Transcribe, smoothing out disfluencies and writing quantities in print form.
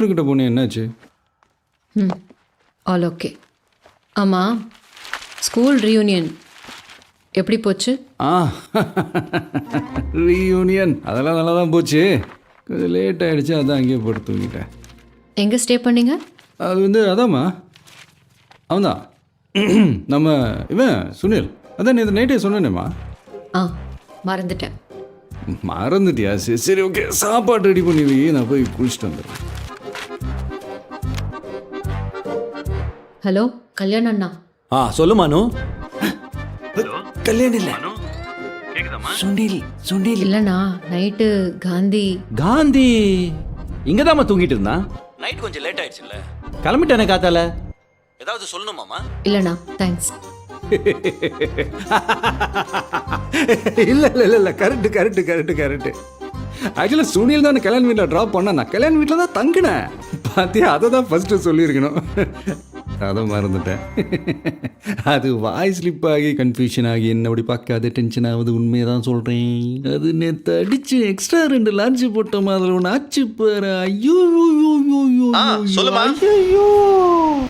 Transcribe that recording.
டாக்டர்கிட்ட போனேன், என்னாச்சு? All okay. ஆமாம், ஸ்கூல் ரீயூனியன் எப்படி போச்சு? ஆ ரீயூனியன் அதெல்லாம் நல்லா தான் போச்சு. கொஞ்சம் லேட் ஆகிடுச்சு, அதான் அங்கேயே போட்டு தூங்கிட்டேன். எங்கே ஸ்டே பண்ணீங்க? அது வந்து அதாம்மா, அவன்தான் நம்ம இவன் சுனில். அதான் நேற்று நைட்டே சொன்னேனேம்மா. ஆ, மறந்துட்டேன். மறந்துட்டியா? சரி சரி, ஓகே. சாப்பாடு ரெடி பண்ணி வை, நான் போய் குளிச்சுட்டு வந்துடுறேன். ஹலோ கல்யாண் அண்ணா. சொல்லு மானு. கல்யாணம் இல்லை, சுனில் சுனில். இல்லைண்ணா, நைட்டு காந்தி. காந்தி இங்கதாம்மா தூங்கிட்டு இருந்தான். நைட் கொஞ்சம் லேட் ஆயிடுச்சுல்ல, கிளம்பிட்டானே காத்தால. ஏதாவது சொல்லணுமாமா? இல்லைண்ணா, தேங்க்ஸ். இல்லை இல்லை இல்லை இல்லை, கரெக்டு கரெக்டு கரெக்டு கரெக்டு. ஆக்சுவலாக சுனில் தான் கல்யாண வீட்டில் ட்ராப் பண்ண, நான் கல்யாண வீட்டில் தான் தங்கினேன். பார்த்தியா, அதை தான் ஃபஸ்ட்டு சொல்லியிருக்கணும். அதை மறந்துட்டேன். அது வாய் ஸ்லிப் ஆகி கன்ஃபியூஷன் ஆகி என்ன அப்படி பார்க்காத டென்ஷன் ஆகுது. உண்மையை தான் சொல்கிறேன். அது நேற்று அடிச்சு எக்ஸ்ட்ரா 2 லான்ச்சு போட்ட மாதிரி ஒன்று ஆச்சு பாரு. ஐயோ ஐயோ ஐயோ ஐயோ. சொல்லுமா. ஐயோ